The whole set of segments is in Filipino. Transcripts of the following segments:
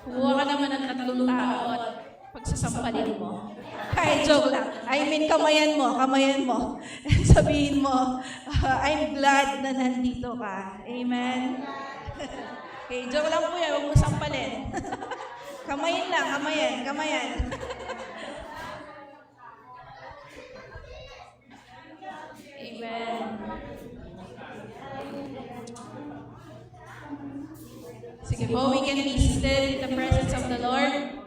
Kumuha ka naman ng 3 tao at pagsasampalin mo. Kahit joke lang. I mean, kamayan mo. And sabihin mo, I'm glad na nandito ka. Amen? Okay, joke lang po yan. Huwag mo sampalin. Kamayin lang, kamayan. Amen. Sige po, we can be seated in the presence of the Lord.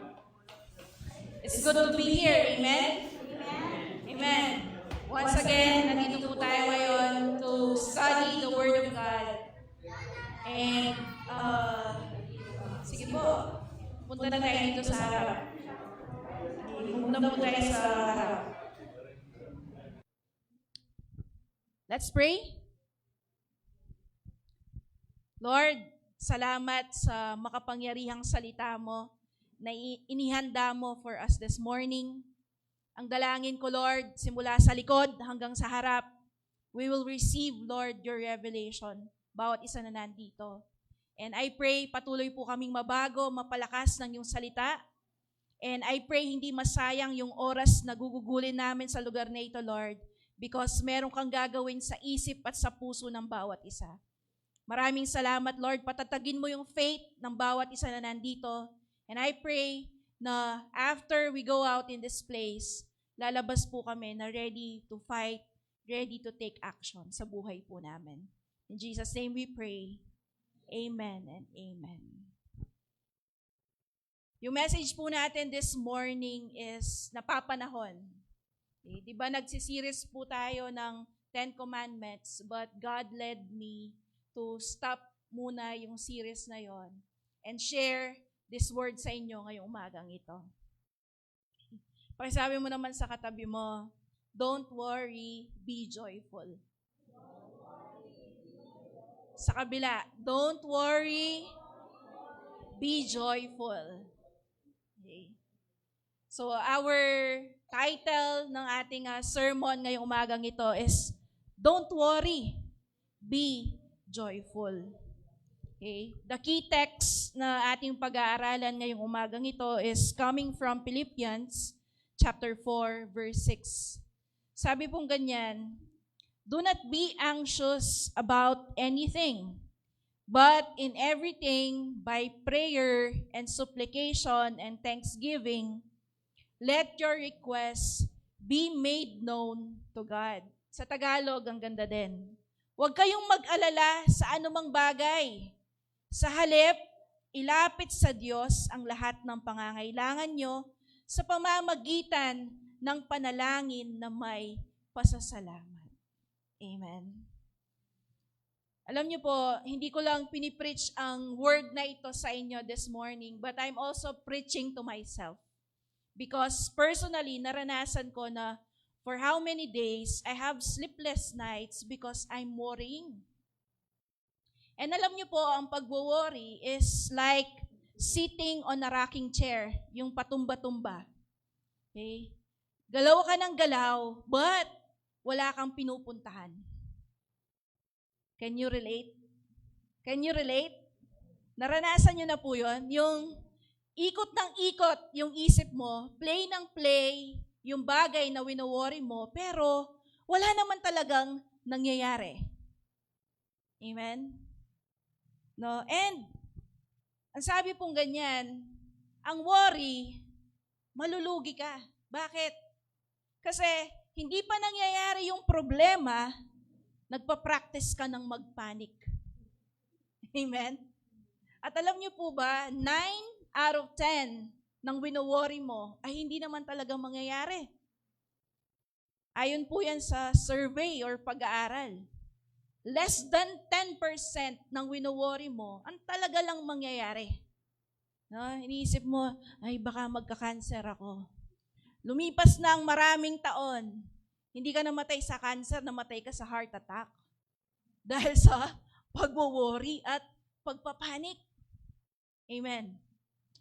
It's good to be here. Amen? Amen. Once again, nandito po tayo ngayon to study the Word of God. And, sige po, punta na tayo dito sa harap. Muna po tayo sa harap. Let's pray. Lord, salamat sa makapangyarihang salita mo na inihanda mo for us this morning. Ang dalangin ko, Lord, simula sa likod hanggang sa harap, we will receive, Lord, your revelation, bawat isa na nandito. And I pray, patuloy po kaming mabago, mapalakas ng iyong salita. And I pray, hindi masayang yung oras na gugugulin namin sa lugar na ito, Lord, because meron kang gagawin sa isip at sa puso ng bawat isa. Maraming salamat, Lord. Patatagin mo yung faith ng bawat isa na nandito. And I pray na after we go out in this place, lalabas po kami na ready to fight, ready to take action sa buhay po namin. In Jesus' name we pray. Amen and amen. Yung message po natin this morning is napapanahon. Okay, di ba nagsisiris po tayo ng 10 Commandments, but God led me to stop muna yung series na yon and share this word sa inyo ngayong umagang ito. Pakisabi mo naman sa katabi mo, don't worry, be joyful. Sa kabila, don't worry, be joyful. Okay. So our title ng ating sermon ngayong umagang ito is, don't worry, be joyful. Okay? The key text na ating pag-aaralan ngayong umagang ito is coming from Philippians chapter 4, verse 6. Sabi pong ganyan, do not be anxious about anything, but in everything, by prayer and supplication and thanksgiving, let your requests be made known to God. Sa Tagalog, ang ganda din. Huwag kayong mag-alala sa anumang bagay. Sa halip, ilapit sa Diyos ang lahat ng pangangailangan nyo sa pamamagitan ng panalangin na may pasasalamat. Amen. Alam niyo po, hindi ko lang pinipreach ang word na ito sa inyo this morning, but I'm also preaching to myself. Because personally, naranasan ko na for how many days, I have sleepless nights because I'm worrying. And alam niyo po, ang pag-worry is like sitting on a rocking chair, yung patumba-tumba. Okay? Galaw ka ng galaw, but wala kang pinupuntahan. Can you relate? Can you relate? Naranasan niyo na po yun? Yung ikot ng ikot yung isip mo, play ng play, yung bagay na wino-worry mo, pero wala naman talagang nangyayari. Amen? No? And, ang sabi pong ganyan, ang worry, malulugi ka. Bakit? Kasi, hindi pa nangyayari yung problema, nagpa-practice ka ng mag-panic. Amen? At alam niyo po ba, 9 out of 10 ng wino-worry mo ay hindi naman talagang mangyayari. Ayon po yan sa survey or pag-aaral. Less than 10% ng wino-worry mo ang talaga lang mangyayari. No? Iniisip mo, ay baka magka-cancer ako. Lumipas na ang maraming taon, hindi ka namatay sa cancer, namatay ka sa heart attack. Dahil sa pag-worry at pagpapanik. Amen.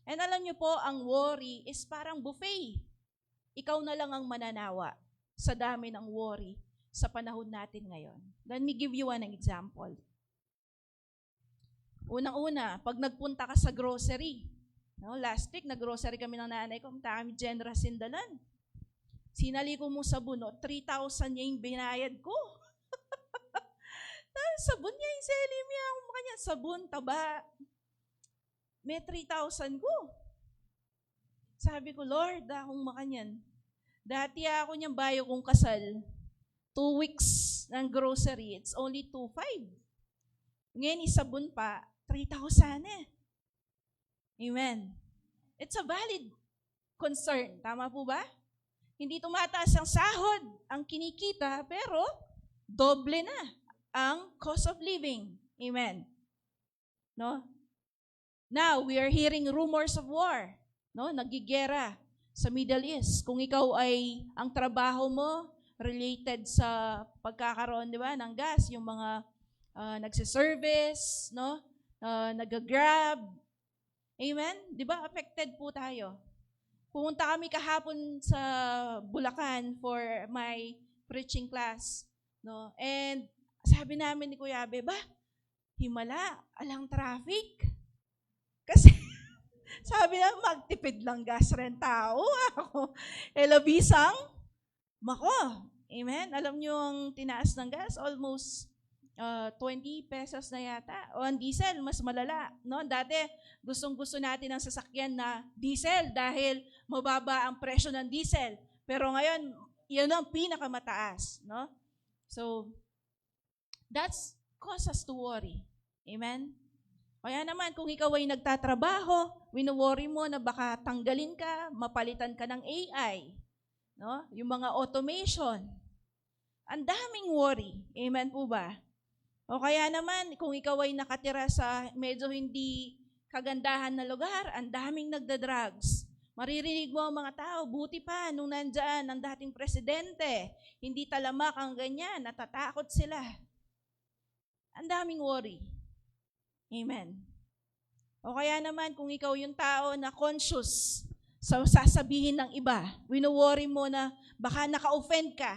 And alam niyo po, ang worry is parang buffet. Ikaw na lang ang mananawa sa dami ng worry sa panahon natin ngayon. Let me give you an example. Unang-una, pag nagpunta ka sa grocery, No, last week, nag-grocery kami ng nanay ko. Punta kami General Sindalan. Sinali ko mo sabon, 3,000 niya yung binayad ko. Sabon niya, yung seli niya. Kung kanya, sabon, taba. May 3,000 ko. Sabi ko, Lord, akong makanyan. Dati ako niyang bayo kong kasal. 2 weeks ng grocery, it's only 2,500. Ngayon, isabon pa, 3,000 eh. Amen. It's a valid concern. Tama po ba? Hindi tumataas ang sahod, ang kinikita, pero doble na ang cost of living. Amen. No? Now, we are hearing rumors of war. No? Nagigera sa Middle East. Kung ikaw ay, ang trabaho mo, related sa pagkakaroon, di ba, ng gas, yung mga nagsiservice, no? Nag-grab. Amen? Di ba, affected po tayo. Pumunta kami kahapon sa Bulacan for my preaching class. No? And sabi namin ni Kuya Abe, himala, alang traffic. Kasi sabi na, magtipid lang gas rin tao. Ako, elabisang, mako. Amen? Alam nyo ang tinaas ng gas? Almost 20 pesos na yata. O ang diesel, mas malala. No? Dati, gustong-gusto natin ang sasakyan na diesel dahil mababa ang presyo ng diesel. Pero ngayon, yan ang pinakamataas. No? So, that's cause us to worry. Amen? Kaya naman, kung ikaw ay nagtatrabaho, wino-worry mo na baka tanggalin ka, mapalitan ka ng AI. No? Yung mga automation. Ang daming worry. Amen po ba? O kaya naman, kung ikaw ay nakatira sa medyo hindi kagandahan na lugar, ang daming nagda-drugs. Maririnig mo ang mga tao, buti pa nung nandyan ang dating presidente, hindi talamak ang ganyan, natatakot sila. Ang daming worry. Amen. O kaya naman, kung ikaw yung tao na conscious sa sasabihin ng iba, wino-worry mo na baka naka-offend ka.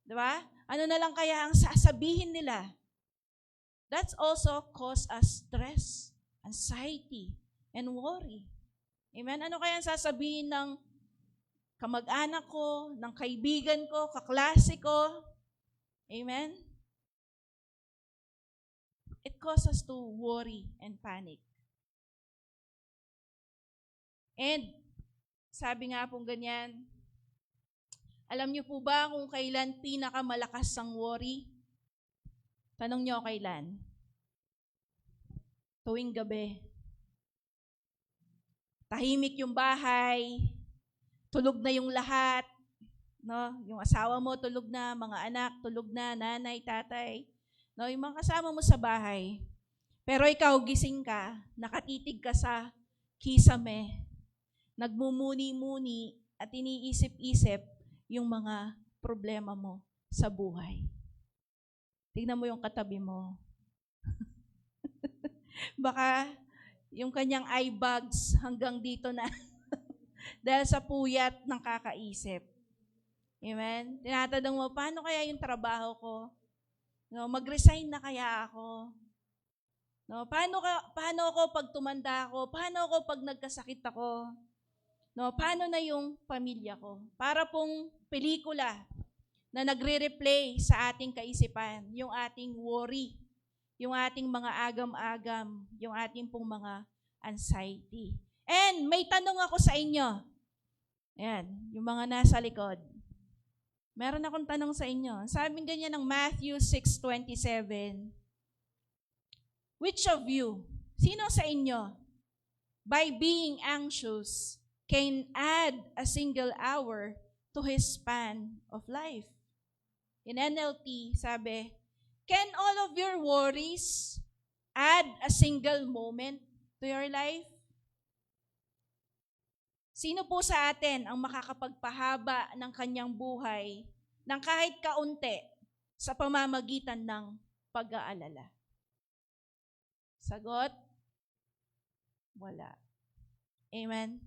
Diba? Ano na lang kaya ang sasabihin nila? That's also cause us stress, anxiety, and worry. Amen? Ano kaya ang sasabihin ng kamag-anak ko, ng kaibigan ko, kaklase ko? Amen? It causes us to worry and panic. And sabi nga pong ganyan, alam niyo po ba kung kailan pinakamalakas ang worry? Tanong niyo kailan? Tuwing gabi. Tahimik yung bahay, tulog na yung lahat, no? Yung asawa mo tulog na, mga anak tulog na, nanay, tatay, no? Yung mga kasama mo sa bahay. Pero ikaw gising ka, nakatitig ka sa kisame, nagmumuni-muni at iniisip-isip yung mga problema mo sa buhay. Tingnan mo yung katabi mo. Baka yung kanyang eye bags hanggang dito na dahil sa puyat ng kakaisip. Amen? Tinatanong mo, paano kaya yung trabaho ko? No, mag-resign na kaya ako? No, paano ako pag tumanda ako? Paano ako pag nagkasakit ako? No, paano na yung pamilya ko? Para pong pelikula na nagre-replay sa ating kaisipan, yung ating worry, yung ating mga agam-agam, yung ating pong mga anxiety. And may tanong ako sa inyo. Ayan, yung mga nasa likod. Meron akong tanong sa inyo. Sabi ganyan ng Matthew 6:27. Which of you, sino sa inyo, by being anxious, can add a single hour to his span of life? In NLT, sabi, can all of your worries add a single moment to your life? Sino po sa atin ang makakapagpahaba ng kanyang buhay ng kahit kaunti sa pamamagitan ng pag-aalala? Sagot? Wala. Amen?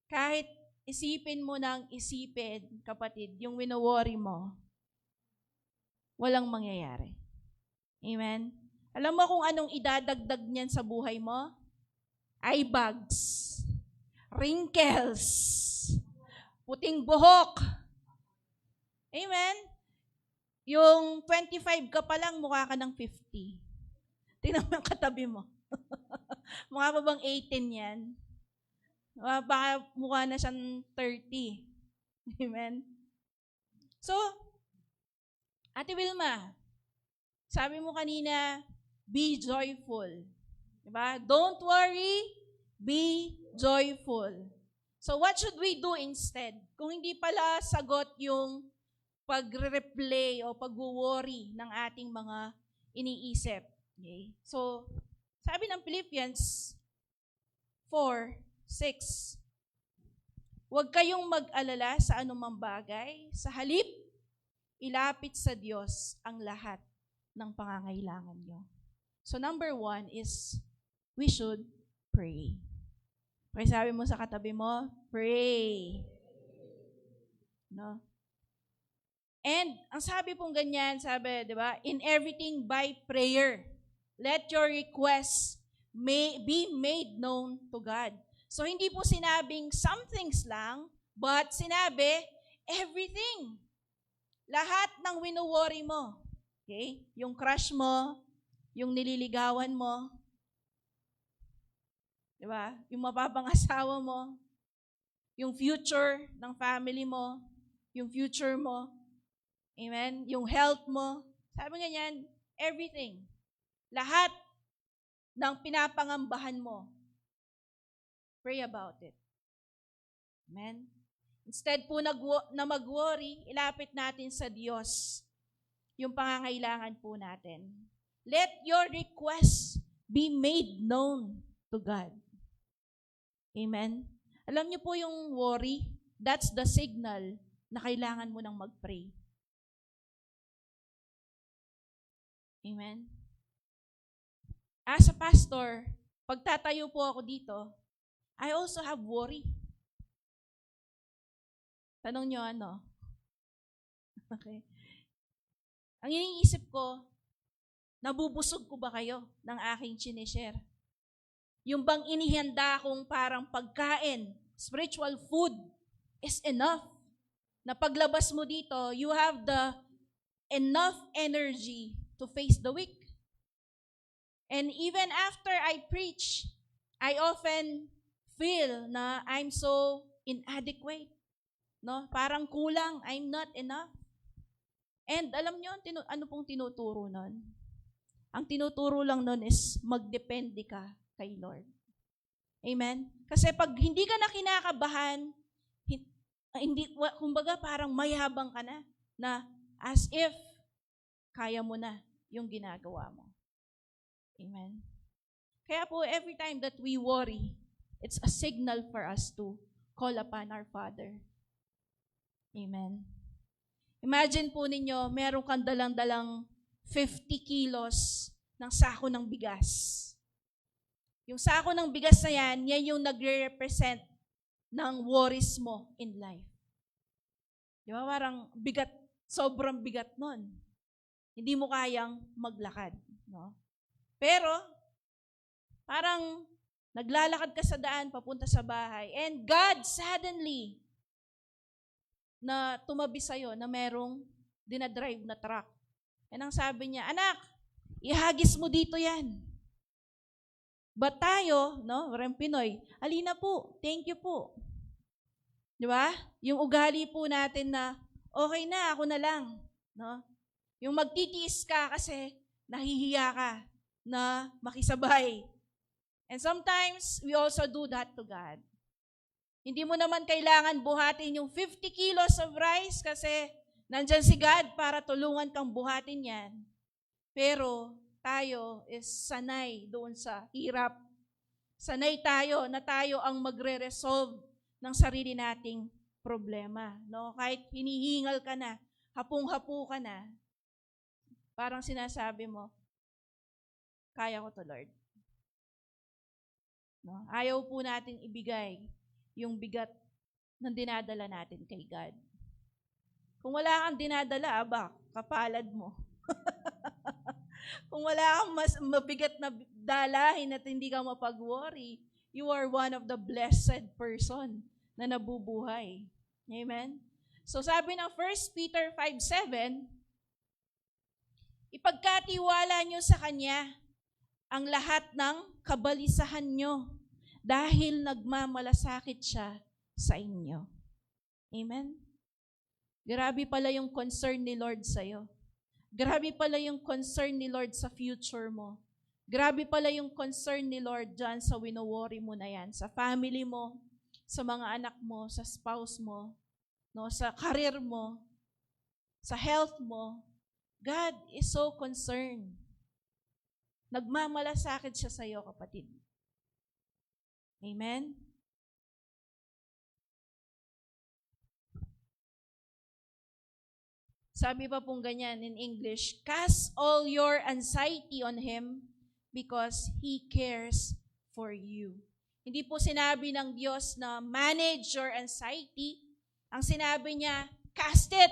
Kahit isipin mo ng isipin, kapatid, yung wino-worry mo, walang mangyayari. Amen? Alam mo kung anong idadagdag niyan sa buhay mo? eye bags, wrinkles, puting buhok. Amen? Yung 25 ka pa lang, mukha ka ng 50. Tingnan mo yung katabi mo. Mukha pa bang 18 yan? Baka mukha na siyang 30. Amen? So, Ate Wilma, sabi mo kanina, be joyful. Diba? Don't worry, be joyful. So what should we do instead? Kung hindi pala sagot yung pagre-replay o pag-worry ng ating mga iniisip. Okay? So, sabi ng Philippians 4:6, huwag kayong mag-alala sa anumang bagay. Sa halip, ilapit sa Diyos ang lahat ng pangangailangan nyo. So, number 1 is, we should pray. Okay, sabi mo sa katabi mo, pray. No? And, ang sabi pong ganyan, sabi, di ba, in everything by prayer, let your requests be made known to God. So, hindi po sinabing some things lang, but sinabi, everything. Lahat ng wino-worry mo. Okay? Yung crush mo, yung nililigawan mo, di ba? Yung mapapangasawa mo, yung future ng family mo, yung future mo, amen? Yung health mo. Sabi nga yan, everything. Lahat ng pinapangambahan mo. Pray about it. Amen? Instead po na mag-worry, ilapit natin sa Diyos yung pangangailangan po natin. Let your requests be made known to God. Amen? Alam niyo po yung worry, that's the signal na kailangan mo nang mag-pray. Amen? As a pastor, pagtatayo po ako dito, I also have worry. Tanong nyo ano? Okay. Ang iniisip ko, nabubusog ko ba kayo ng aking sinishare? Yung bang inihanda kong parang pagkain, spiritual food, is enough. Na paglabas mo dito, you have the enough energy to face the week. And even after I preach, I often feel na I'm so inadequate. No? Parang kulang, I'm not enough. And alam nyo, ano pong tinuturo nun? Ang tinuturo lang nun is magdepende ka kay Lord. Amen? Kasi pag hindi ka na kinakabahan, kumbaga parang mayabang ka na as if kaya mo na yung ginagawa mo. Amen? Kaya po, every time that we worry, it's a signal for us to call upon our Father. Amen? Imagine po ninyo, meron kang dalang-dalang 50 kilos ng sako ng bigas. Yung sako ng bigas na yan yung nagre-represent ng worries mo in life. Di ba? Parang bigat, sobrang bigat nun. Hindi mo kayang maglakad. No? Pero, parang naglalakad ka sa daan, papunta sa bahay, and God suddenly na tumabi sa'yo na merong dinadrive na truck. And ang sabi niya, anak, ihagis mo dito yan. But tayo, no, parang Pinoy, alina po, thank you po. Di ba? Yung ugali po natin na, okay na, ako na lang. No? Yung magtitiis ka kasi nahihiya ka na makisabay. And sometimes, we also do that to God. Hindi mo naman kailangan buhatin yung 50 kilos of rice kasi nandyan si God para tulungan kang buhatin yan. Pero tayo is sanay doon sa hirap. Sanay tayo na tayo ang magre-resolve ng sarili nating problema. No? Kahit hinihingal ka na, hapong-hapo ka na, parang sinasabi mo, kaya ko to, Lord. No? Ayaw po natin ibigay yung bigat ng dinadala natin kay God. Kung wala kang dinadala, kapalad mo. Kung wala kang mas mabigat na dalahin at hindi ka mapag-worry, you are one of the blessed person na nabubuhay. Amen? So sabi ng 1 Peter 5:7, ipagkatiwala nyo sa Kanya ang lahat ng kabalisahan nyo dahil nagmamalasakit siya sa inyo. Amen? Grabe pala yung concern ni Lord sa'yo. Grabe pala yung concern ni Lord sa future mo. Grabe pala yung concern ni Lord dyan sa wino-worry mo na yan, sa family mo, sa mga anak mo, sa spouse mo, no, sa career mo, sa health mo. God is so concerned. Nagmamalasakit siya sa iyo, kapatid. Amen? Sabi pa pong ganyan in English, cast all your anxiety on Him because He cares for you. Hindi po sinabi ng Diyos na manage your anxiety. Ang sinabi niya, cast it.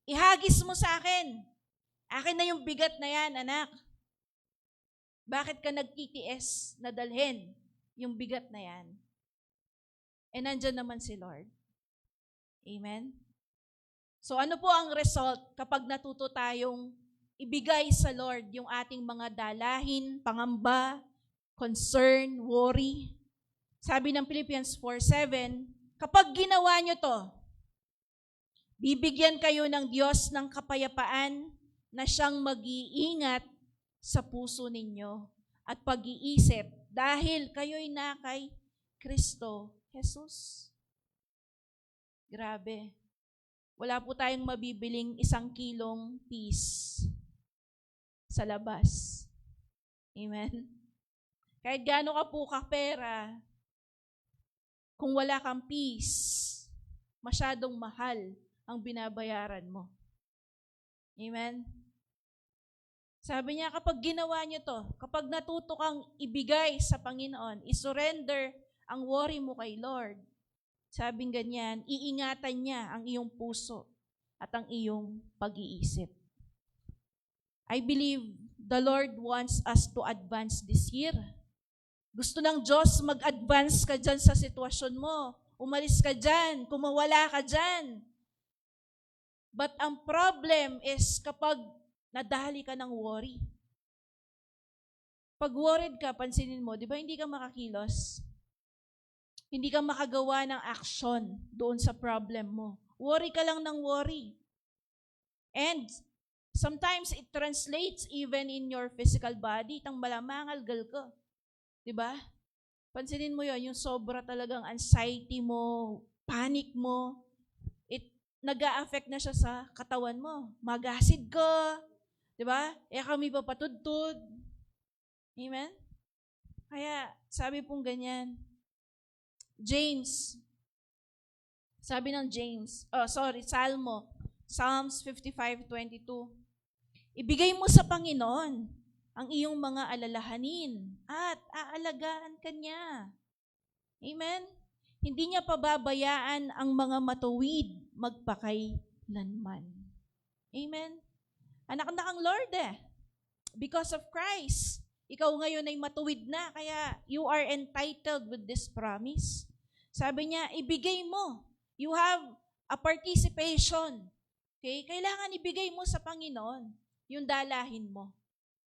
Ihagis mo sa akin. Akin na yung bigat na yan, anak. Bakit ka nagtitiis na dalhin yung bigat na yan? E nandyan naman si Lord. Amen? So ano po ang result kapag natuto tayong ibigay sa Lord yung ating mga dalahin, pangamba, concern, worry? Sabi ng Philippians 4:7, kapag ginawa nyo to, bibigyan kayo ng Diyos ng kapayapaan na siyang mag-iingat sa puso ninyo at pag-iisip dahil kayo'y na kay Kristo Jesus. Grabe. Wala po tayong mabibiling 1 kilong peace sa labas. Amen? Kahit gaano ka po kapera, kung wala kang peace, masyadong mahal ang binabayaran mo. Amen? Sabi niya, kapag ginawa niyo to, kapag natuto kang ibigay sa Panginoon, isurrender ang worry mo kay Lord, sabing ganyan, iingatan niya ang iyong puso at ang iyong pag-iisip. I believe the Lord wants us to advance this year. Gusto ng Diyos mag-advance ka dyan sa sitwasyon mo. Umalis ka dyan, kumawala ka dyan. But ang problem is kapag nadali ka ng worry. Pag worried ka, pansinin mo, di ba hindi ka makakilos? Hindi ka makagawa ng action doon sa problem mo. Worry ka lang ng worry. And sometimes it translates even in your physical body. Tang malamangalgal ka. Diba? Pansinin mo yon, yung sobra talagang anxiety mo, panic mo, nag-a-affect na siya sa katawan mo. Magasid ka. Diba? Kami papatudtud. Amen? Kaya, sabi pong ganyan, Psalms 55:22. Ibigay mo sa Panginoon ang iyong mga alalahanin at aalagaan ka niya. Amen? Hindi niya pababayaan ang mga matuwid magpakailanman. Amen? Anak na kang Lord Because of Christ, ikaw ngayon ay matuwid na, kaya you are entitled with this promise. Sabi niya, ibigay mo. You have a participation. Okay? Kailangan ibigay mo sa Panginoon yung dalahin mo.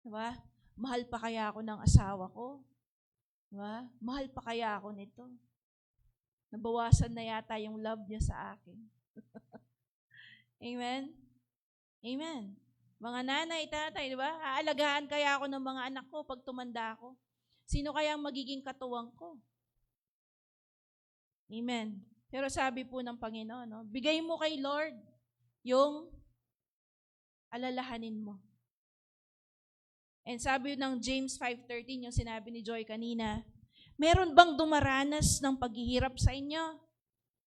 Diba? Mahal pa kaya ako ng asawa ko? Diba? Mahal pa kaya ako nito? Nabawasan na yata yung love niya sa akin. Amen? Amen. Mga nanay, tatay, di ba? Aalagaan kaya ako ng mga anak ko pag tumanda ako? Sino kaya ang magiging katuwang ko? Amen. Pero sabi po ng Panginoon, no, bigay mo kay Lord yung alalahanin mo. And sabi ng James 5:13, yung sinabi ni Joy kanina, meron bang dumaranas ng paghihirap sa inyo?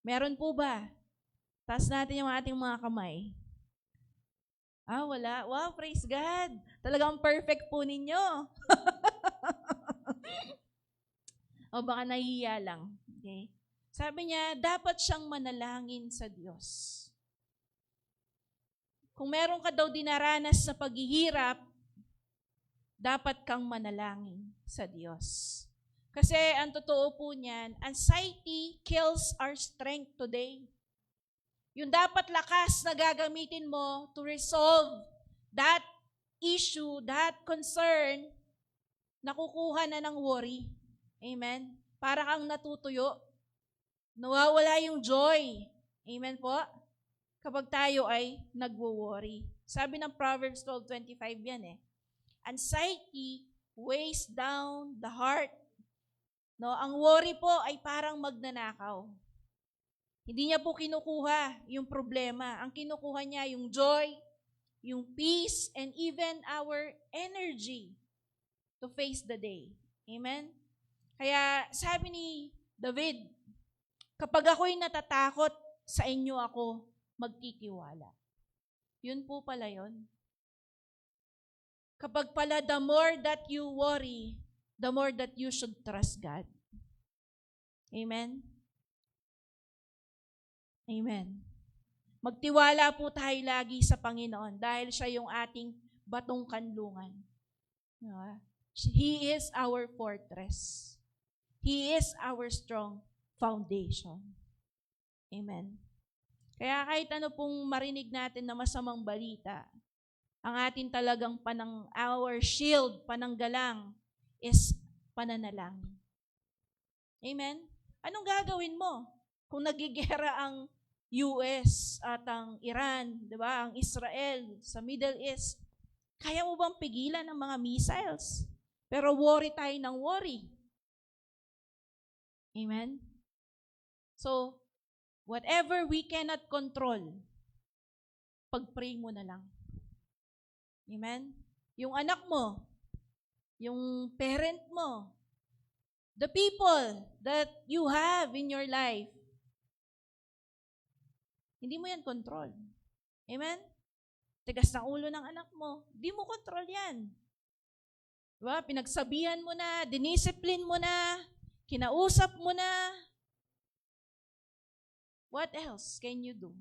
Meron po ba? Taas natin yung ating mga kamay. Wala. Wow, praise God. Talagang perfect po ninyo. O baka nahihiya lang. Okay? Sabi niya, dapat siyang manalangin sa Diyos. Kung meron ka daw dinaranas sa paghihirap, dapat kang manalangin sa Diyos. Kasi ang totoo po niyan, anxiety kills our strength today. Yung dapat lakas na gagamitin mo to resolve that issue, that concern, nakukuha na ng worry. Amen? Para kang natutuyo. Nawawala yung joy. Amen po? Kapag tayo ay nagwo-worry. Sabi ng Proverbs 12:25 yan Anxiety weighs down the heart. No, ang worry po ay parang magnanakaw. Hindi niya po kinukuha yung problema. Ang kinukuha niya yung joy, yung peace, and even our energy to face the day. Amen? Kaya sabi ni David, kapag ako'y natatakot, sa inyo ako magtitiwala. Yun po pala yun. Kapag pala the more that you worry, the more that you should trust God. Amen? Amen. Magtiwala po tayo lagi sa Panginoon dahil siya yung ating batong kanlungan. He is our fortress. He is our strong foundation. Amen. Kaya kahit ano pong marinig natin na masamang balita, ang atin talagang our shield, pananggalang, is pananalangin. Amen? Anong gagawin mo kung nagigera ang US at ang Iran, di ba? Ang Israel sa Middle East? Kaya mo bang pigilan ang mga missiles? Pero worry tayo ng worry. Amen? So, whatever we cannot control, pag-pray mo na lang. Amen? Yung anak mo, yung parent mo, the people that you have in your life, hindi mo yan control. Amen? Tigas ng ulo ng anak mo, hindi mo control yan. Diba? Pinagsabihan mo na, diniscipline mo na, kinausap mo na. What else can you do?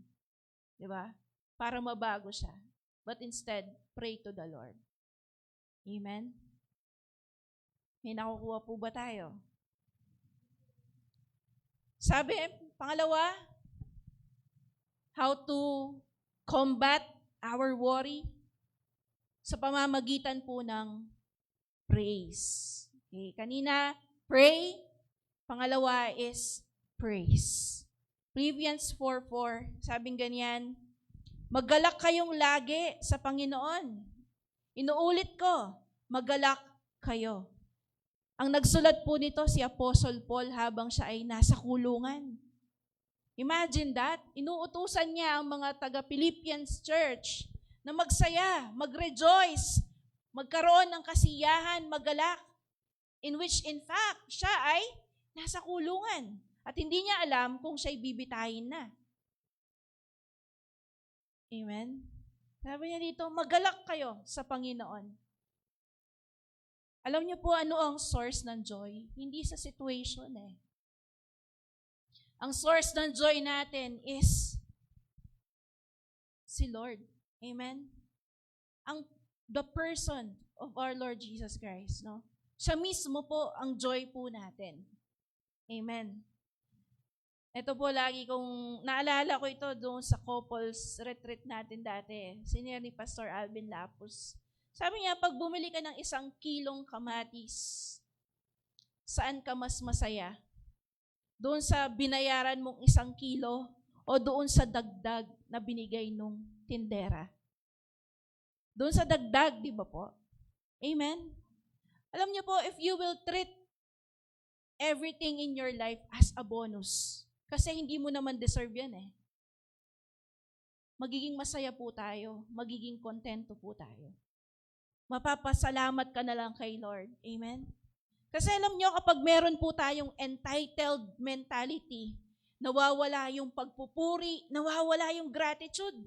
Diba? Para mabago siya. But instead, pray to the Lord. Amen? May nakukuha po ba tayo? Sabi, pangalawa, how to combat our worry sa pamamagitan po ng praise. Okay, kanina, pray. Pangalawa is praise. Philippians 4:4, sabing ganyan, maggalak kayong lagi sa Panginoon. Inuulit ko, maggalak kayo. Ang nagsulat po nito si Apostle Paul habang siya ay nasa kulungan. Imagine that, inuutusan niya ang mga taga-Philippians church na magsaya, mag-rejoice, magkaroon ng kasiyahan, maggalak, in which in fact, siya ay nasa kulungan at hindi niya alam kung siya'y bibitayin na. Amen? Sabi niya dito, maggalak kayo sa Panginoon. Alam niyo po ano ang source ng joy? Hindi sa situation Ang source ng joy natin is si Lord. Amen? The person of our Lord Jesus Christ, no? Siya mismo po ang joy po natin. Amen. Ito po lagi kong, naalala ko ito doon sa couples retreat natin dati. Senior ni Pastor Alvin Lapus. Sabi niya, pag bumili ka ng 1 kilong kamatis, saan ka mas masaya? Doon sa binayaran mong 1 kilo o doon sa dagdag na binigay nung tindera? Doon sa dagdag, di ba po? Amen? Alam niyo po, if you will treat everything in your life as a bonus, kasi hindi mo naman deserve yan magiging masaya po tayo, magiging kontento po tayo. Mapapasalamat ka na lang kay Lord. Amen? Kasi alam niyo, kapag meron po tayong entitled mentality, nawawala yung pagpupuri, nawawala yung gratitude.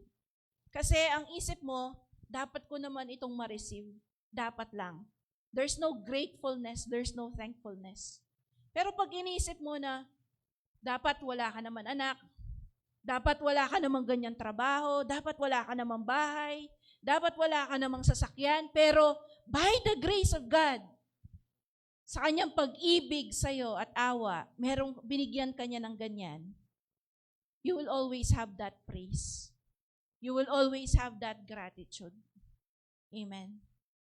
Kasi ang isip mo, dapat ko naman itong ma-receive. Dapat lang. There's no gratefulness, there's no thankfulness. Pero pag iniisip mo na, dapat wala ka naman anak, dapat wala ka namang ganyang trabaho, dapat wala ka namang bahay, dapat wala ka namang sasakyan, pero by the grace of God, sa kanyang pag-ibig sa'yo at awa, binigyan ka niya ng ganyan, you will always have that praise. You will always have that gratitude. Amen.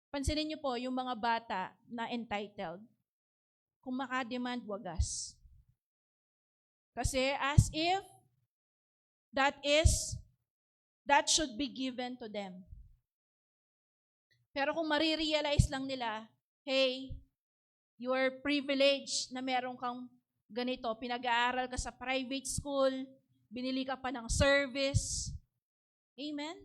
Pansinin niyo po, yung mga bata na entitled, kung makademand, wagas. Kasi as if that should be given to them. Pero kung marirealize lang nila, hey, you are privileged na meron kang ganito, pinag-aaral ka sa private school, binili ka pa ng service. Amen?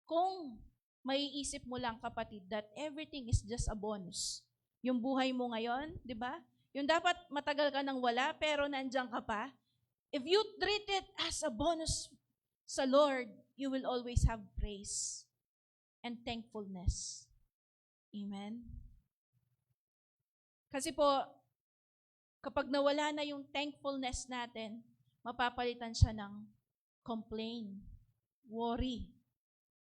Kung maiisip mo lang, kapatid, that everything is just a bonus. Yung buhay mo ngayon, di ba? Yung dapat matagal ka nang wala, pero nandiyan ka pa. If you treat it as a bonus sa Lord, you will always have praise and thankfulness. Amen? Kasi po, kapag nawala na yung thankfulness natin, mapapalitan siya ng complain, worry.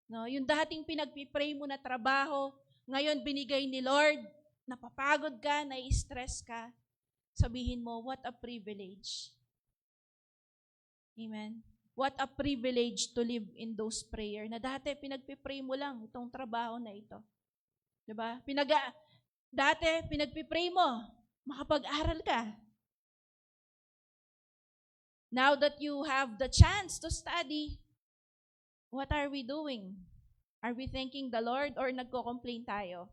No, yung dating pinagpipray mo na trabaho, ngayon binigay ni Lord, napapagod ka, nai-stress ka, sabihin mo, what a privilege. Amen? What a privilege to live in those prayer na dati pinagpipray mo lang itong trabaho na ito. Diba? Dati pinagpipray mo, makapag-aral ka. Now that you have the chance to study, what are we doing? Are we thanking the Lord or nagko-complain tayo?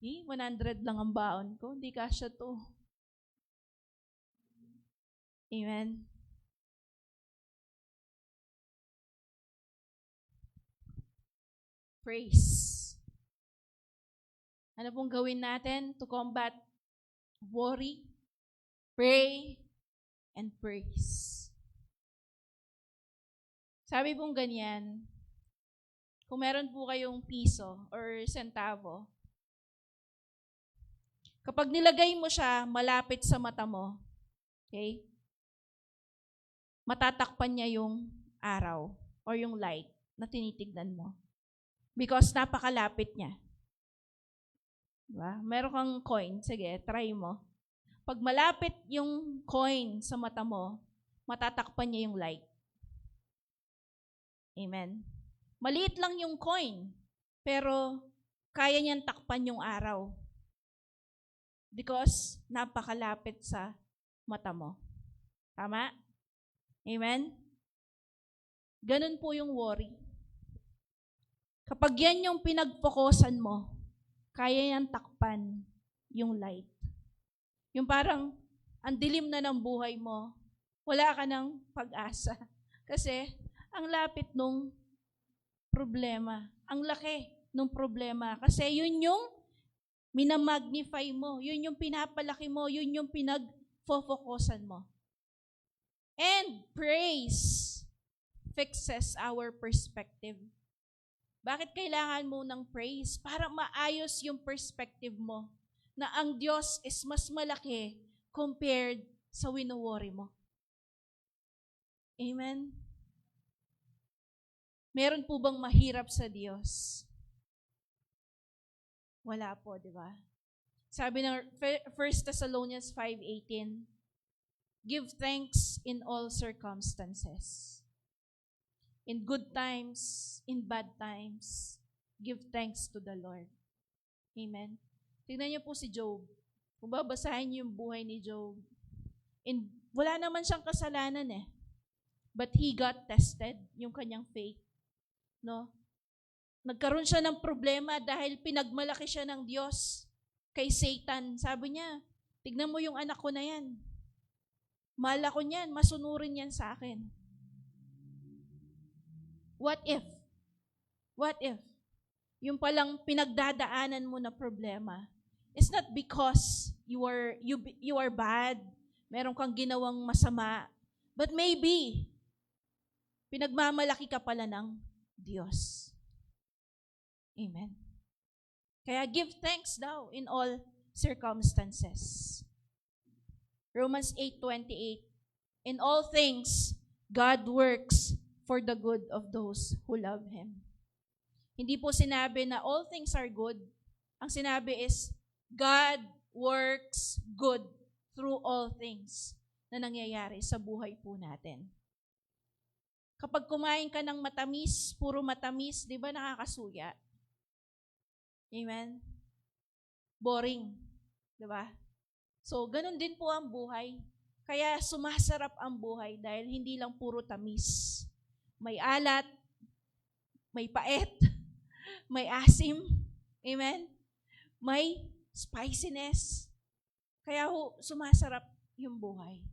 100 lang ang baon ko, hindi kasya to. Amen? Praise. Ano pong gawin natin to combat worry? Pray and praise. Sabi pong ganyan, kung meron po kayong piso or sentavo, kapag nilagay mo siya malapit sa mata mo, okay, matatakpan niya yung araw or yung light na tinitignan mo. Because napakalapit niya. Diba? Meron kang coin, sige, try mo. Pag malapit yung coin sa mata mo, matatakpan niya yung light. Amen. Maliit lang yung coin, pero kaya niyang takpan yung araw. Because napakalapit sa mata mo. Tama? Amen? Ganun po yung worry. Kapag yan yung pinag-focusan mo, kaya yan takpan yung light. Yung parang ang dilim na ng buhay mo, wala ka ng pag-asa. Kasi ang lapit nung problema. Ang laki nung problema. Kasi yun yung minamagnify mo. Yun yung pinapalaki mo. Yun yung pinag-focusan mo. And praise fixes our perspective. Bakit kailangan mo ng praise? Para maayos yung perspective mo na ang Diyos is mas malaki compared sa wino-worry mo. Amen? Meron po bang mahirap sa Diyos? Wala po, di ba? Sabi ng 1 Thessalonians 5:18, give thanks in all circumstances. In good times, in bad times, give thanks to the Lord. Amen? Tignan niyo po si Job. Kung babasahin niyo yung buhay ni Job, wala naman siyang kasalanan eh. But he got tested, yung kanyang faith. No? Nagkaroon siya ng problema dahil pinagmalaki siya ng Diyos kay Satan. Sabi niya, tignan mo yung anak ko na yan. Mahal ako niyan, masunurin yan sa akin. What if? What if? Yung palang pinagdadaanan mo na problema, it's not because you are bad, meron kang ginawang masama, but maybe, pinagmamalaki ka pala ng Diyos. Amen. Kaya give thanks daw in all circumstances. Romans 8:28, in all things, God works for the good of those who love Him. Hindi po sinabi na all things are good. ang sinabi is, God works good through all things na nangyayari sa buhay po natin. Kapag kumain ka ng matamis, puro matamis, di ba nakakasuya? Amen? Boring. Di ba? So, ganun din po ang buhay. Kaya sumasarap ang buhay dahil hindi lang puro tamis. May alat, may pait, may asim, amen? May spiciness. Kaya sumasarap yung buhay.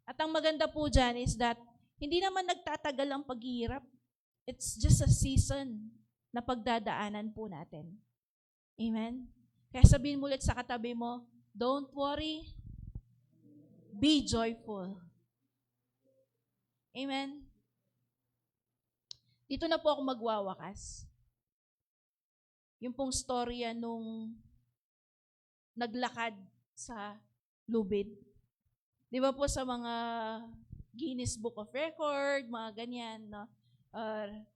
At ang maganda po dyan is that hindi naman nagtatagal ang paghihirap. It's just a season na pagdadaanan po natin. Amen? Kaya sabihin mo ulit sa katabi mo, don't worry, be joyful. Amen? Dito na po ako magwawakas. Yung pong storya nung naglakad sa lubid. Di ba po sa mga Guinness Book of Record, mga ganyan, no?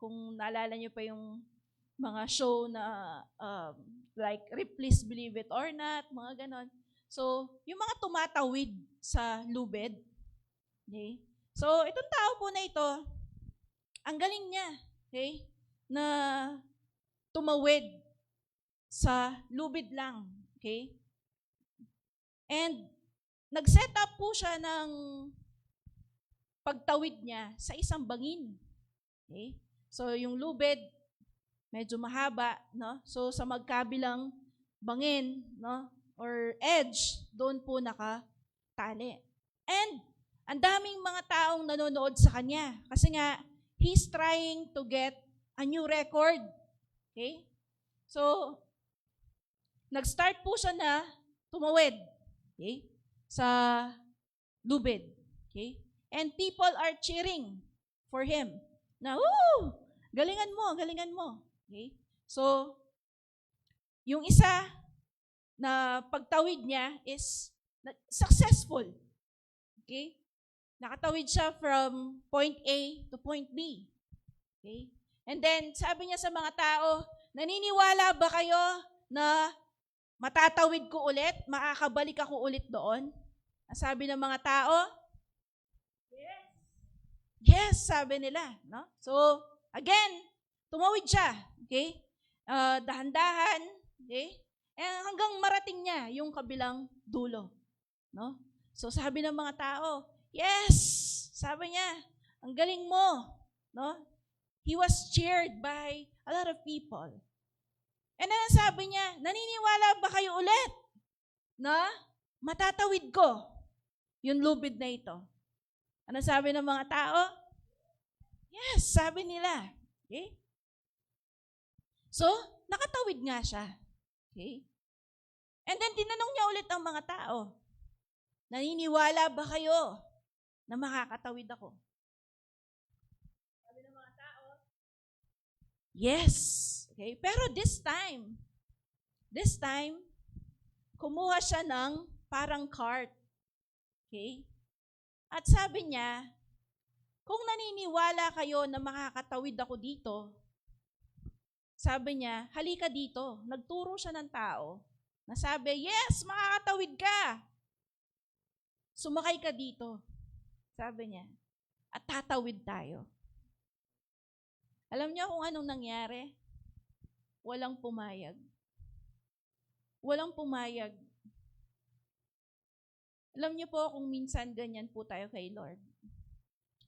Kung naalala niyo pa yung mga show na like Ripley's Believe It or Not, mga ganon. So, yung mga tumatawid sa lubid. Okay? So, itong tao po na ito, ang galing niya, okay, na tumawid sa lubid lang. Okay? And, nag-set up po siya ng pagtawid niya sa isang bangin. Okay? So, yung lubid, medyo mahaba, no? So, sa magkabilang bangin, no? Or edge, doon po nakatali. And, ang daming mga taong nanonood sa kanya. Kasi nga, he's trying to get a new record. Okay? So, nag-start po siya na tumawid. Okay? Sa lubid. Okay? And people are cheering for him. Na, woo! Galingan mo, galingan mo. Okay? So, yung isa na pagtawid niya is successful. Okay? Nakatawid siya from point A to point B. Okay? And then, sabi niya sa mga tao, naniniwala ba kayo na matatawid ko ulit? Makakabalik ako ulit doon? Sabi ng mga tao, yes. Yes, sabi nila. No? So, again, tumawid siya. Okay? Dahan-dahan. Okay? Hanggang marating niya yung kabilang dulo. No? So, sabi ng mga tao, yes! Sabi niya, ang galing mo. No? He was cheered by a lot of people. And then sabi niya, naniniwala ba kayo ulit na matatawid ko yung lubid na ito? Ano sabi ng mga tao? Yes, sabi nila. Okay? So, nakatawid nga siya. Okay? And then, tinanong niya ulit ang mga tao, naniniwala ba kayo na makakatawid ako? Sabi ng mga tao, yes. Okay? Pero this time, kumuha siya ng parang cart. Okay? At sabi niya, kung naniniwala kayo na makakatawid ako dito, sabi niya, halika dito. Nagturo siya ng tao na sabi, yes, makakatawid ka. Sumakay ka dito. Sabi niya. At tatawid tayo. Alam niyo kung anong nangyari? Walang pumayag. Walang pumayag. Alam niyo po kung minsan ganyan po tayo kay Lord.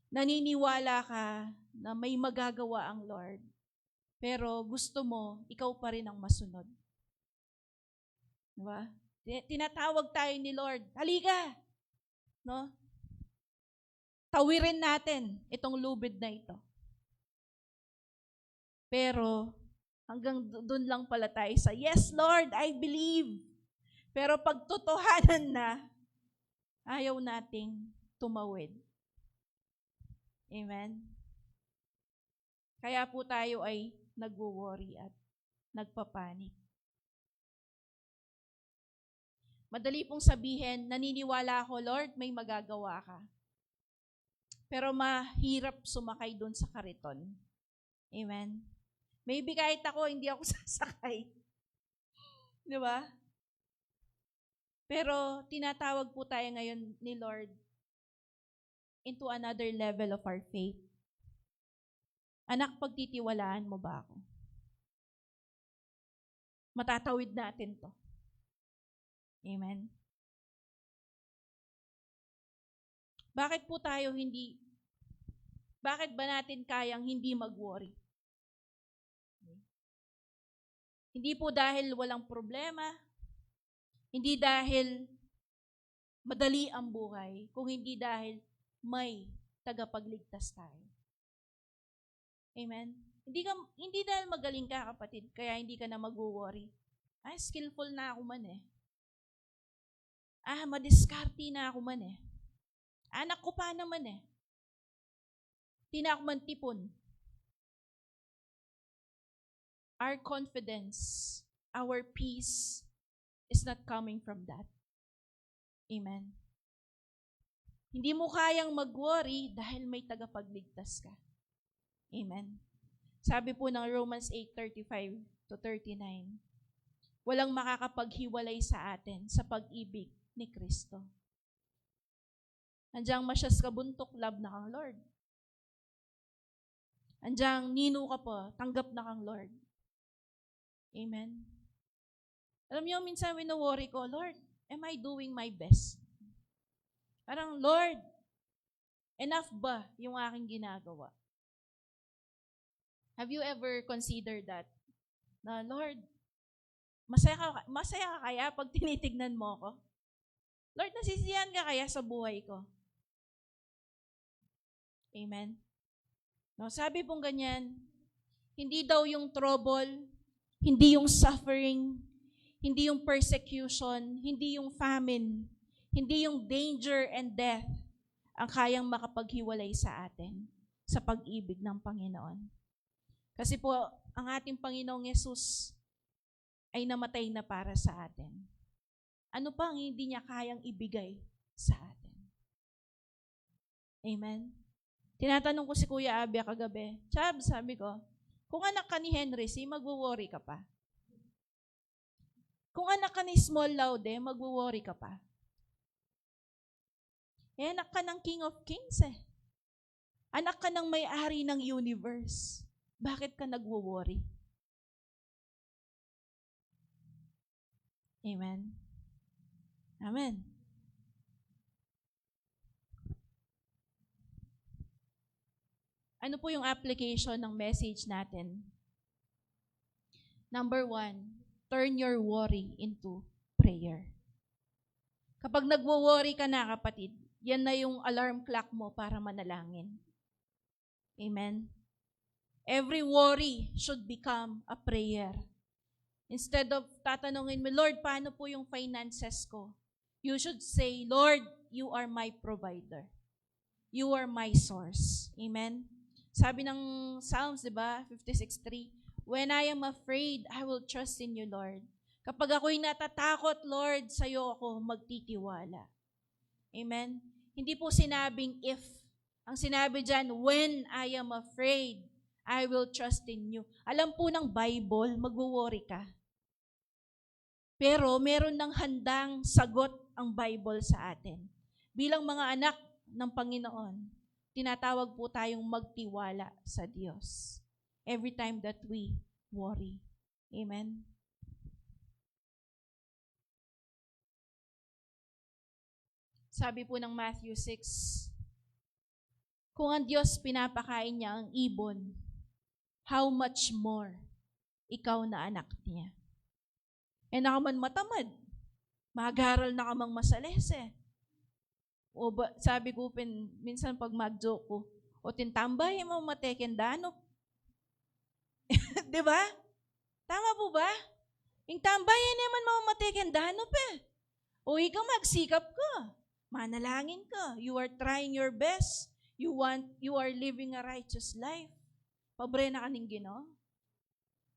Naniniwala ka na may magagawa ang Lord. Pero gusto mo, ikaw pa rin ang masunod. Diba? Tinatawag tayo ni Lord, halika! No? Tawirin natin itong lubid na ito. Pero, hanggang doon lang pala tayo sa, yes, Lord, I believe. Pero pag totohanan na, ayaw nating tumawid. Amen? Kaya po tayo ay nagwo-worry at nagpapanik. Madali pong sabihin, naniniwala ako, Lord, may magagawa ka. Pero mahirap sumakay doon sa kariton. Amen? Maybe kahit ako, hindi ako sasakay. Di ba? Pero tinatawag po tayo ngayon ni Lord into another level of our faith. Anak, pagtitiwalaan mo ba ako? Matatawid natin to. Amen? Bakit ba natin kayang hindi mag-worry? Hindi po dahil walang problema, hindi dahil madali ang buhay, kung hindi dahil may tagapagligtas tayo. Amen? Hindi dahil magaling ka, kapatid, kaya hindi ka na mag-worry. Skillful na ako man eh. Madiskarte na ako man eh. Anak ko pa naman eh. Di na ako man tipon. Our confidence, our peace is not coming from that. Amen. Hindi mo kayang mag-worry dahil may tagapagligtas ka. Amen. Sabi po ng Romans 8:35-39, walang makakapaghiwalay sa atin sa pag-ibig ni Kristo. Andiyan masyas kabuntok, love na kang Lord. Andiyan nino ka po, tanggap na kang Lord. Amen. Alam niyo, minsan wino-worry ko, Lord, am I doing my best? Parang, Lord, enough ba yung aking ginagawa? Have you ever considered that? Na, Lord, masaya ka kaya pag tinitignan mo ko? Lord, nasisiyahan ka kaya sa buhay ko? Amen? No, sabi pong ganyan, hindi daw yung trouble, hindi yung suffering, hindi yung persecution, hindi yung famine, hindi yung danger and death ang kayang makapaghiwalay sa atin sa pag-ibig ng Panginoon. Kasi po, ang ating Panginoong Yesus ay namatay na para sa atin. Ano pa ang hindi niya kayang ibigay sa atin? Amen? Tinatanong ko si Kuya Abia kagabi, Chab, sabi ko, kung anak ka ni Henry C., magwo-worry ka pa. Kung anak ka ni Small Laude, magwo-worry ka pa. Anak ka ng King of Kings eh. Anak ka ng may-ari ng universe. Bakit ka nagwo-worry? Amen? Amen. Ano po yung application ng message natin? Number 1, turn your worry into prayer. Kapag nagwo-worry ka na, kapatid, yan na yung alarm clock mo para manalangin. Amen? Every worry should become a prayer. Instead of tatanungin mo, Lord, paano po yung finances ko? You should say, Lord, you are my provider. You are my source. Amen? Sabi ng Psalms, di ba? 56:3, when I am afraid, I will trust in you, Lord. Kapag ako'y natatakot, Lord, sa'yo ako magtitiwala. Amen? Hindi po sinabing if. Ang sinabi dyan, when I am afraid, I will trust in you. Alam po ng Bible, magwo-worry ka. Pero meron ng handang sagot ang Bible sa atin. Bilang mga anak ng Panginoon, tinatawag po tayong magtiwala sa Diyos every time that we worry. Amen? Sabi po ng Matthew 6, kung ang Diyos pinapakain niya ang ibon, how much more ikaw na anak niya? Naka man matamad, mag-aral na ka mang masalese. O ba, sabi ko, minsan pag mag-joke ko, o tintambay mo matekendano. Di ba? Tama po ba? Yung tambayan naman mo matekendano pa. O ikaw magsikap ka. Manalangin ka. You are trying your best. You are living a righteous life. Pabre na kaning Ginoo.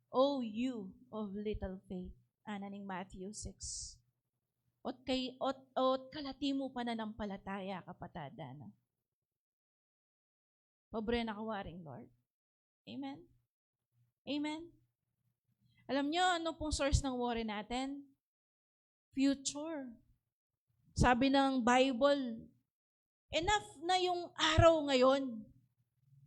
Oh, you of little faith. Ananing Matthew 6. Ot kalati mo pananampalataya kapatada na. Pabre na kawaring Lord. Amen? Amen? Alam nyo, ano pong source ng worry natin? Future. Sabi ng Bible, enough na yung araw ngayon,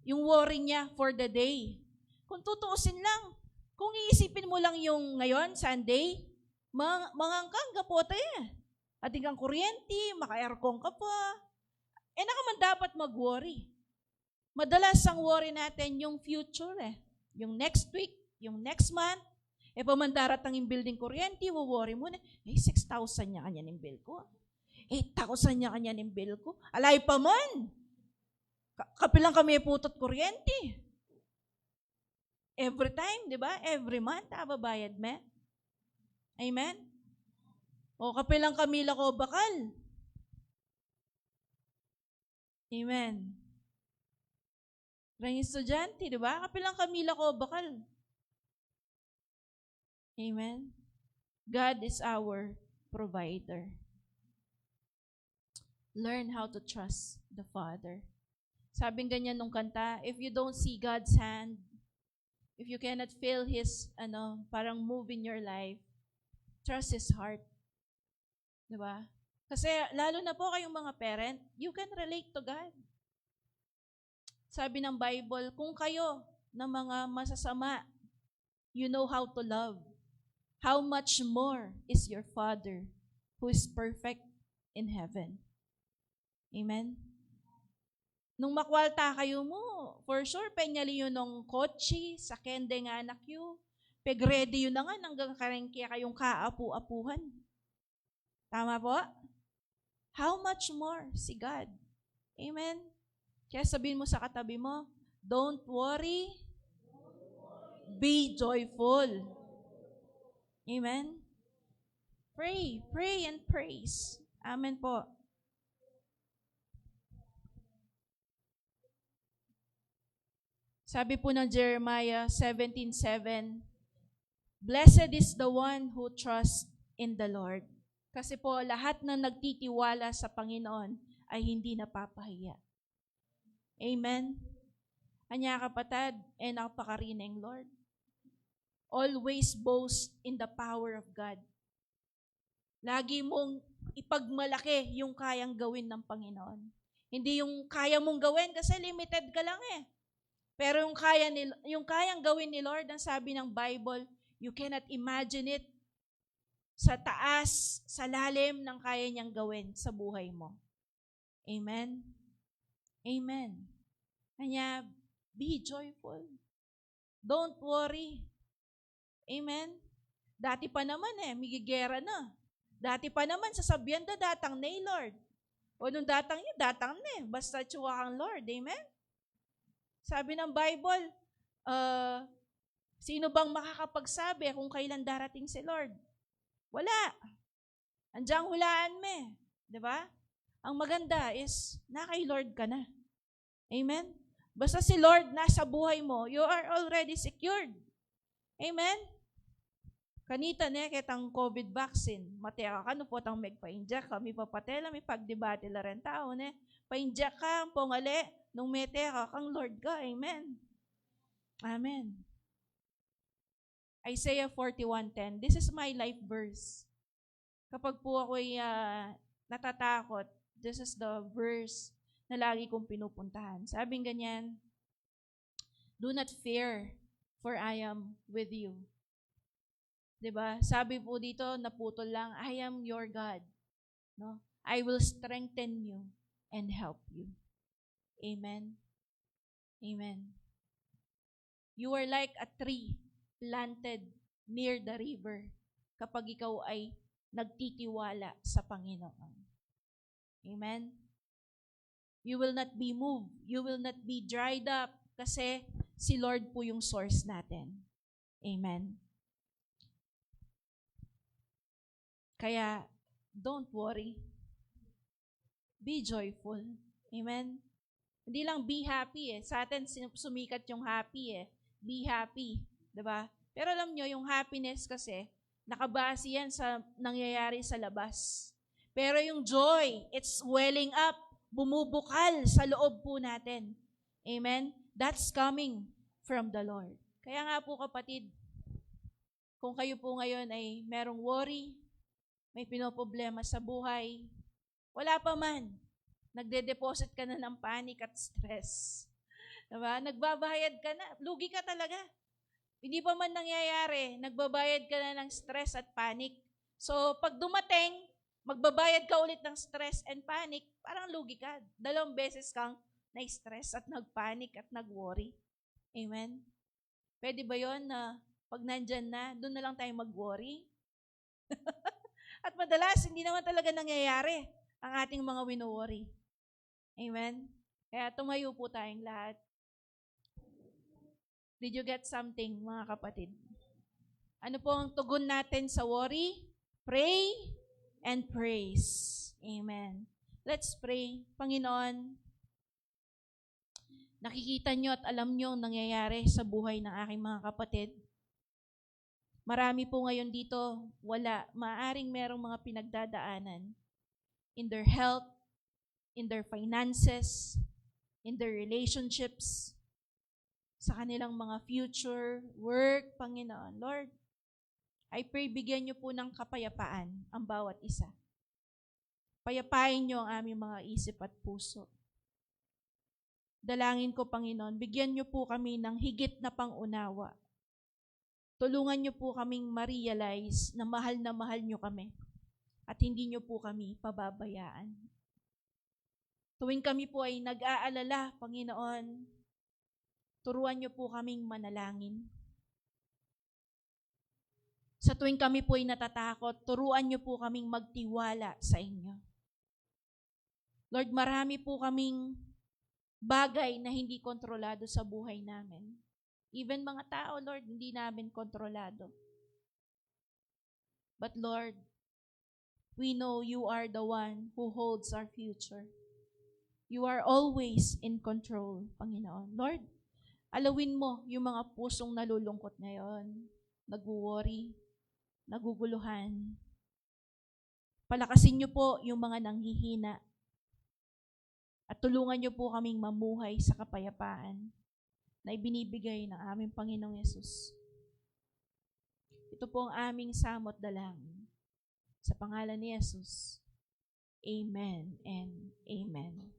yung worry niya for the day. Kung tutuusin lang, kung iisipin mo lang yung ngayon, Sunday, mangangkang kapote eh. Ating kang kuryente, maka-aircon ka pa. Nakaman dapat mag-worry. Madalas ang worry natin yung future eh. Yung next week, yung next month, pamandarat ang building kuryente, worry mo na, 6,000 niya kanya ng bill ko. 8,000 niya kanya ng bill ko. Alay pa man. Kapilang kami putot kuryente. Every time, di ba? Every month, babayad me. Amen? O kapilang kami lako bakal. Amen. Rang estudyante, di ba? Kapilang kami lako bakal. Amen? God is our provider. Learn how to trust the Father. Sabing ganyan nung kanta, if you don't see God's hand, if you cannot feel His, parang move in your life, trust His heart. Diba? Kasi lalo na po kayong mga parent, you can relate to God. Sabi ng Bible, kung kayo na mga masasama, you know how to love. How much more is your Father who is perfect in heaven? Amen? Nung makwalta kayo mo, for sure, penyali yun ng kotse, sa kende nga anak yun. Peg-ready yun na nga, hanggang karengkya kayong kaapu-apuhan. Tama po? How much more si God? Amen? Kaya sabihin mo sa katabi mo, don't worry, be joyful. Amen? Pray and praise. Amen po. Sabi po ng Jeremiah 17:7, blessed is the one who trusts in the Lord. Kasi po, lahat na nagtitiwala sa Panginoon ay hindi napapahiya. Amen? Anya kapatid, napakarining Lord. Always boast in the power of God. Lagi mong ipagmalaki yung kayang gawin ng Panginoon. Hindi yung kaya mong gawin kasi limited ka lang eh. Pero yung kayang gawin ni Lord, ang sabi ng Bible, you cannot imagine it sa taas, sa lalim ng kaya niyang gawin sa buhay mo. Amen? Amen. Kanya, be joyful. Don't worry. Amen? Dati pa naman migigera na. Dati pa naman, sasabihan datang na Lord. O nung datang yun, datang na basta tsuwa kang Lord. Amen? Sabi ng Bible, sino bang makakapagsabi kung kailan darating si Lord? Wala. Andiyan hulaan me. Diba? Ang maganda is, na kay Lord ka na. Amen? Basta si Lord nasa buhay mo, you are already secured. Amen? Kanita kitang COVID vaccine. Mateka ka, no po tang megpa-inject. Kami papatela, may pagdebate la rin tao, pa-inject ka, pongali, nung meteka kang Lord ka. Amen? Amen. Isaiah 41:10. This is my life verse. Kapag po ako'y natatakot, this is the verse na lagi kong pinupuntahan. Sabing ganyan, do not fear, for I am with you. Diba? Sabi po dito, naputol lang, I am your God. No? I will strengthen you and help you. Amen? Amen. You are like a tree planted near the river kapag ikaw ay nagtitiwala sa Panginoon. Amen? You will not be moved. You will not be dried up kasi si Lord po yung source natin. Amen? Kaya, don't worry. Be joyful. Amen? Hindi lang be happy Sa atin, sumikat yung happy Be happy. Diba? Pero alam nyo, yung happiness kasi, nakabase yan sa nangyayari sa labas. Pero yung joy, it's welling up, bumubukal sa loob po natin. Amen? That's coming from the Lord. Kaya nga po kapatid, Kung kayo po ngayon ay merong worry, may pinoproblema sa buhay, wala pa man, nagde-deposit ka na ng panic at stress. Diba? Nagbabayad ka na, lugi ka talaga. Hindi pa man nangyayari, nagbabayad ka na ng stress at panic. So, pag dumating, magbabayad ka ulit ng stress and panic, parang lugi ka. 2 beses kang na-stress at nag-panic at nag-worry. Amen? Pwede ba yon na pag nandyan na, doon na lang tayo mag-worry? At madalas, hindi naman talaga nangyayari ang ating mga wino-worry. Amen? Kaya tumayo po tayong lahat. Did you get something, mga kapatid? Ano po ang tugon natin sa worry? Pray and praise. Amen. Let's pray. Panginoon, nakikita nyo at alam nyo ang nangyayari sa buhay ng aking mga kapatid. Marami po ngayon dito, wala. Maaring merong mga pinagdadaanan in their health, in their finances, in their relationships, sa kanilang mga future, work, Panginoon. Lord, I pray bigyan nyo po ng kapayapaan ang bawat isa. Payapain nyo ang aming mga isip at puso. Dalangin ko, Panginoon, bigyan nyo po kami ng higit na pangunawa. Tulungan nyo po kaming ma-realize na mahal nyo kami at hindi nyo po kami pababayaan. Tuwing kami po ay nag-aalala, Panginoon, turuan nyo po kaming manalangin. Sa tuwing kami po ay natatakot, turuan nyo po kaming magtiwala sa inyo. Lord, marami po kaming bagay na hindi kontrolado sa buhay namin. Even mga tao, Lord, hindi namin kontrolado. But Lord, we know you are the one who holds our future. You are always in control, Panginoon. Lord, alawin mo yung mga pusong nalulungkot ngayon, nag-worry, naguguluhan. Palakasin niyo po yung mga nanghihina at tulungan niyo po kaming mamuhay sa kapayapaan na ibinibigay ng aming Panginoong Yesus. Ito po ang aming samot dalangin. Sa pangalan ni Yesus, Amen and Amen.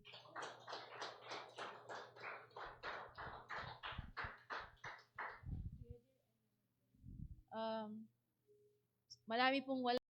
Marami pong wala